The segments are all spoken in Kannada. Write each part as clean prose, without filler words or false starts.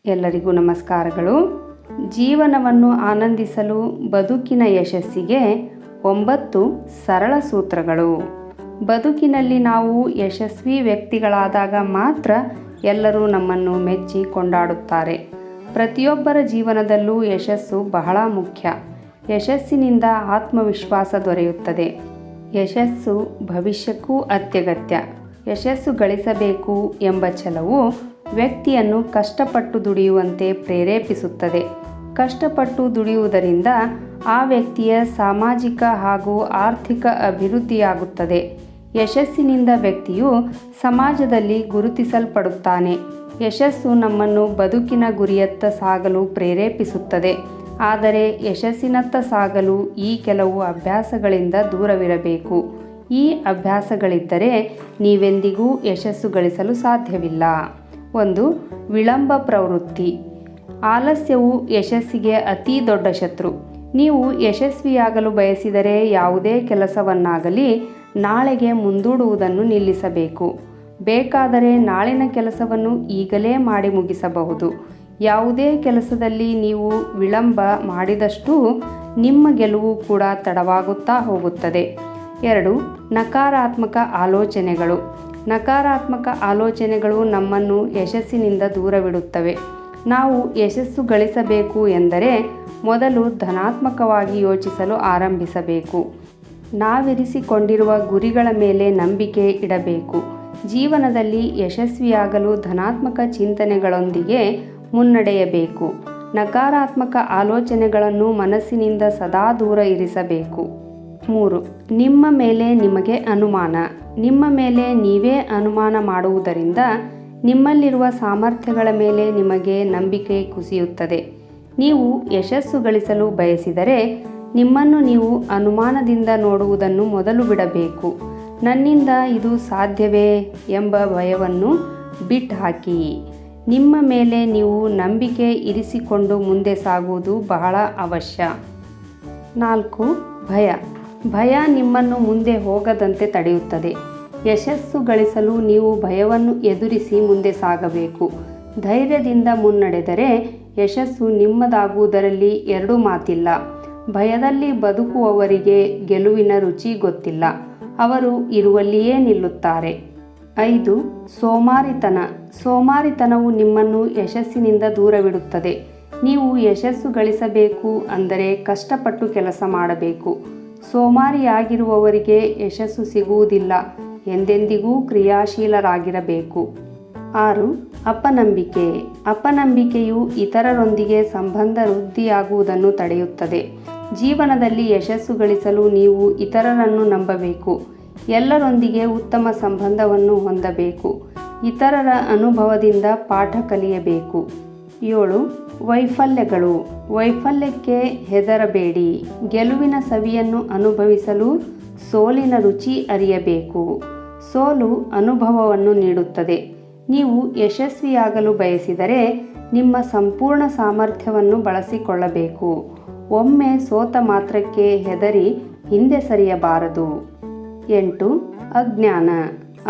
ಎಲ್ಲರಿಗೂ ನಮಸ್ಕಾರಗಳು. ಜೀವನವನ್ನು ಆನಂದಿಸಲು ಬದುಕಿನ ಯಶಸ್ಸಿಗೆ 9 ಸರಳ ಸೂತ್ರಗಳು. ಬದುಕಿನಲ್ಲಿ ನಾವು ಯಶಸ್ವಿ ವ್ಯಕ್ತಿಗಳಾದಾಗ ಮಾತ್ರ ಎಲ್ಲರೂ ನಮ್ಮನ್ನು ಮೆಚ್ಚಿ ಕೊಂಡಾಡುತ್ತಾರೆ. ಪ್ರತಿಯೊಬ್ಬರ ಜೀವನದಲ್ಲೂ ಯಶಸ್ಸು ಬಹಳ ಮುಖ್ಯ. ಯಶಸ್ಸಿನಿಂದ ಆತ್ಮವಿಶ್ವಾಸ ದೊರೆಯುತ್ತದೆ. ಯಶಸ್ಸು ಭವಿಷ್ಯಕ್ಕೂ ಅತ್ಯಗತ್ಯ. ಯಶಸ್ಸು ಗಳಿಸಬೇಕು ಎಂಬ ಛಲವು ವ್ಯಕ್ತಿಯನ್ನು ಕಷ್ಟಪಟ್ಟು ದುಡಿಯುವಂತೆ ಪ್ರೇರೇಪಿಸುತ್ತದೆ. ಕಷ್ಟಪಟ್ಟು ದುಡಿಯುವುದರಿಂದ ಆ ವ್ಯಕ್ತಿಯ ಸಾಮಾಜಿಕ ಹಾಗೂ ಆರ್ಥಿಕ ಅಭಿವೃದ್ಧಿಯಾಗುತ್ತದೆ. ಯಶಸ್ಸಿನಿಂದ ವ್ಯಕ್ತಿಯು ಸಮಾಜದಲ್ಲಿ ಗುರುತಿಸಲ್ಪಡುತ್ತಾನೆ. ಯಶಸ್ಸು ನಮ್ಮನ್ನು ಬದುಕಿನ ಗುರಿಯತ್ತ ಸಾಗಲು ಪ್ರೇರೇಪಿಸುತ್ತದೆ. ಆದರೆ ಯಶಸ್ಸಿನತ್ತ ಸಾಗಲು ಈ ಕೆಲವು ಅಭ್ಯಾಸಗಳಿಂದ ದೂರವಿರಬೇಕು. ಈ ಅಭ್ಯಾಸಗಳಿದ್ದರೆ ನೀವೆಂದಿಗೂ ಯಶಸ್ಸು ಗಳಿಸಲು ಸಾಧ್ಯವಿಲ್ಲ. 1. ವಿಳಂಬ ಪ್ರವೃತ್ತಿ. ಆಲಸ್ಯವು ಯಶಸ್ಸಿಗೆ ಅತಿ ದೊಡ್ಡ ಶತ್ರು. ನೀವು ಯಶಸ್ವಿಯಾಗಲು ಬಯಸಿದರೆ ಯಾವುದೇ ಕೆಲಸವನ್ನಾಗಲಿ ನಾಳೆಗೆ ಮುಂದೂಡುವುದನ್ನು ನಿಲ್ಲಿಸಬೇಕು. ಬೇಕಾದರೆ ನಾಳಿನ ಕೆಲಸವನ್ನು ಈಗಲೇ ಮಾಡಿ ಮುಗಿಸಬಹುದು. ಯಾವುದೇ ಕೆಲಸದಲ್ಲಿ ನೀವು ವಿಳಂಬ ಮಾಡಿದಷ್ಟೂ ನಿಮ್ಮ ಗೆಲುವು ಕೂಡ ತಡವಾಗುತ್ತಾ ಹೋಗುತ್ತದೆ. 2. ನಕಾರಾತ್ಮಕ ಆಲೋಚನೆಗಳು. ನಕಾರಾತ್ಮಕ ಆಲೋಚನೆಗಳು ನಮ್ಮನ್ನು ಯಶಸ್ಸಿನಿಂದ ದೂರವಿಡುತ್ತವೆ. ನಾವು ಯಶಸ್ಸು ಗಳಿಸಬೇಕು ಎಂದರೆ ಮೊದಲು ಧನಾತ್ಮಕವಾಗಿ ಯೋಚಿಸಲು ಆರಂಭಿಸಬೇಕು. ನಾವಿರಿಸಿಕೊಂಡಿರುವ ಗುರಿಗಳ ಮೇಲೆ ನಂಬಿಕೆ ಇಡಬೇಕು. ಜೀವನದಲ್ಲಿ ಯಶಸ್ವಿಯಾಗಲು ಧನಾತ್ಮಕ ಚಿಂತನೆಗಳೊಂದಿಗೆ ಮುನ್ನಡೆಯಬೇಕು. ನಕಾರಾತ್ಮಕ ಆಲೋಚನೆಗಳನ್ನು ಮನಸ್ಸಿನಿಂದ ಸದಾ ದೂರ ಇರಿಸಬೇಕು. 3. ನಿಮ್ಮ ಮೇಲೆ ನಿಮಗೆ ಅನುಮಾನ. ನಿಮ್ಮ ಮೇಲೆ ನೀವೇ ಅನುಮಾನ ಮಾಡುವುದರಿಂದ ನಿಮ್ಮಲ್ಲಿರುವ ಸಾಮರ್ಥ್ಯಗಳ ಮೇಲೆ ನಿಮಗೆ ನಂಬಿಕೆ ಕುಸಿಯುತ್ತದೆ. ನೀವು ಯಶಸ್ಸು ಗಳಿಸಲು ಬಯಸಿದರೆ ನಿಮ್ಮನ್ನು ನೀವು ಅನುಮಾನದಿಂದ ನೋಡುವುದನ್ನು ಮೊದಲು ಬಿಡಬೇಕು. ನನ್ನಿಂದ ಇದು ಸಾಧ್ಯವೇ ಎಂಬ ಭಯವನ್ನು ಬಿಟ್ಟುಹಾಕಿ. ನಿಮ್ಮ ಮೇಲೆ ನೀವು ನಂಬಿಕೆ ಇರಿಸಿಕೊಂಡು ಮುಂದೆ ಸಾಗುವುದು ಬಹಳ ಅವಶ್ಯ. 4. ಭಯ. ಭಯ ನಿಮ್ಮನ್ನು ಮುಂದೆ ಹೋಗದಂತೆ ತಡೆಯುತ್ತದೆ. ಯಶಸ್ಸು ಗಳಿಸಲು ನೀವು ಭಯವನ್ನು ಎದುರಿಸಿ ಮುಂದೆ ಸಾಗಬೇಕು. ಧೈರ್ಯದಿಂದ ಮುನ್ನಡೆದರೆ ಯಶಸ್ಸು ನಿಮ್ಮದಾಗುವುದರಲ್ಲಿ ಎರಡು ಮಾತಿಲ್ಲ. ಭಯದಲ್ಲಿ ಬದುಕುವವರಿಗೆ ಗೆಲುವಿನ ರುಚಿ ಗೊತ್ತಿಲ್ಲ. ಅವರು ಇರುವಲ್ಲಿಯೇ ನಿಲ್ಲುತ್ತಾರೆ. 5. ಸೋಮಾರಿತನ. ಸೋಮಾರಿತನವು ನಿಮ್ಮನ್ನು ಯಶಸ್ಸಿನಿಂದ ದೂರವಿಡುತ್ತದೆ. ನೀವು ಯಶಸ್ಸು ಗಳಿಸಬೇಕು ಅಂದರೆ ಕಷ್ಟಪಟ್ಟು ಕೆಲಸ ಮಾಡಬೇಕು. ಸೋಮಾರಿಯಾಗಿರುವವರಿಗೆ ಯಶಸ್ಸು ಸಿಗುವುದಿಲ್ಲ. ಎಂದೆಂದಿಗೂ ಕ್ರಿಯಾಶೀಲರಾಗಿರಬೇಕು. 6. ಅಪನಂಬಿಕೆ. ಅಪನಂಬಿಕೆಯು ಇತರರೊಂದಿಗೆ ಸಂಬಂಧ ವೃದ್ಧಿಯಾಗುವುದನ್ನು ತಡೆಯುತ್ತದೆ. ಜೀವನದಲ್ಲಿ ಯಶಸ್ಸು ಗಳಿಸಲು ನೀವು ಇತರರನ್ನು ನಂಬಬೇಕು. ಎಲ್ಲರೊಂದಿಗೆ ಉತ್ತಮ ಸಂಬಂಧವನ್ನು ಹೊಂದಬೇಕು. ಇತರರ ಅನುಭವದಿಂದ ಪಾಠ ಕಲಿಯಬೇಕು. 7. ವೈಫಲ್ಯಗಳು. ವೈಫಲ್ಯಕ್ಕೆ ಹೆದರಬೇಡಿ. ಗೆಲುವಿನ ಸವಿಯನ್ನು ಅನುಭವಿಸಲು ಸೋಲಿನ ರುಚಿ ಅರಿಯಬೇಕು. ಸೋಲು ಅನುಭವವನ್ನು ನೀಡುತ್ತದೆ. ನೀವು ಯಶಸ್ವಿಯಾಗಲು ಬಯಸಿದರೆ ನಿಮ್ಮ ಸಂಪೂರ್ಣ ಸಾಮರ್ಥ್ಯವನ್ನು ಬಳಸಿಕೊಳ್ಳಬೇಕು. ಒಮ್ಮೆ ಸೋತ ಮಾತ್ರಕ್ಕೆ ಹೆದರಿ ಹಿಂದೆ ಸರಿಯಬಾರದು. 8. ಅಜ್ಞಾನ.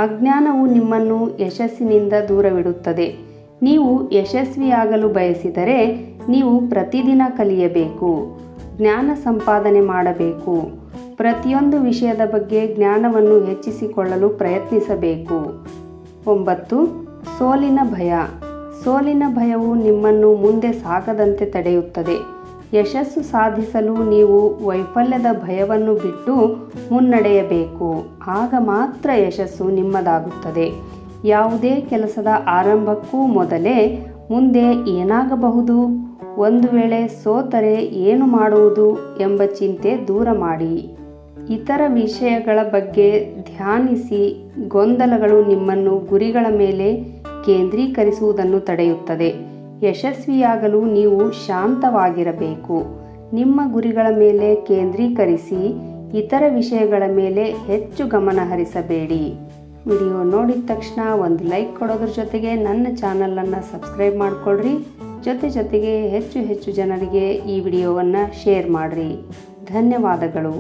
ಅಜ್ಞಾನವು ನಿಮ್ಮನ್ನು ಯಶಸ್ಸಿನಿಂದ ದೂರವಿಡುತ್ತದೆ. ನೀವು ಯಶಸ್ವಿಯಾಗಲು ಬಯಸಿದರೆ ನೀವು ಪ್ರತಿದಿನ ಕಲಿಯಬೇಕು. ಜ್ಞಾನ ಸಂಪಾದನೆ ಮಾಡಬೇಕು. ಪ್ರತಿಯೊಂದು ವಿಷಯದ ಬಗ್ಗೆ ಜ್ಞಾನವನ್ನು ಹೆಚ್ಚಿಸಿಕೊಳ್ಳಲು ಪ್ರಯತ್ನಿಸಬೇಕು. 9. ಸೋಲಿನ ಭಯ. ಸೋಲಿನ ಭಯವು ನಿಮ್ಮನ್ನು ಮುಂದೆ ಸಾಗದಂತೆ ತಡೆಯುತ್ತದೆ. ಯಶಸ್ಸು ಸಾಧಿಸಲು ನೀವು ವೈಫಲ್ಯದ ಭಯವನ್ನು ಬಿಟ್ಟು ಮುನ್ನಡೆಯಬೇಕು. ಆಗ ಮಾತ್ರ ಯಶಸ್ಸು ನಿಮ್ಮದಾಗುತ್ತದೆ. ಯಾವುದೇ ಕೆಲಸದ ಆರಂಭಕ್ಕೂ ಮೊದಲೇ ಮುಂದೆ ಏನಾಗಬಹುದು, ಒಂದು ವೇಳೆ ಸೋತರೆ ಏನು ಮಾಡುವುದು ಎಂಬ ಚಿಂತೆ ದೂರ ಮಾಡಿ. ಇತರ ವಿಷಯಗಳ ಬಗ್ಗೆ ಧ್ಯಾನಿಸಿ. ಗೊಂದಲಗಳು ನಿಮ್ಮನ್ನು ಗುರಿಗಳ ಮೇಲೆ ಕೇಂದ್ರೀಕರಿಸುವುದನ್ನು ತಡೆಯುತ್ತದೆ. ಯಶಸ್ವಿಯಾಗಲು ನೀವು ಶಾಂತವಾಗಿರಬೇಕು. ನಿಮ್ಮ ಗುರಿಗಳ ಮೇಲೆ ಕೇಂದ್ರೀಕರಿಸಿ. ಇತರ ವಿಷಯಗಳ ಮೇಲೆ ಹೆಚ್ಚು ಗಮನ ಹರಿಸಬೇಡಿ. ವಿಡಿಯೋ ನೋಡಿದ ತಕ್ಷಣ ಒಂದು ಲೈಕ್ ಕೊಡೋದ್ರ ಜೊತೆಗೆ ನನ್ನ ಚಾನಲನ್ನು ಸಬ್ಸ್ಕ್ರೈಬ್ ಮಾಡಿಕೊಳ್ಳ್ರಿ. ಜೊತೆಗೆ ಹೆಚ್ಚು ಜನರಿಗೆ ಈ ವಿಡಿಯೋವನ್ನು ಶೇರ್ ಮಾಡಿರಿ. ಧನ್ಯವಾದಗಳು.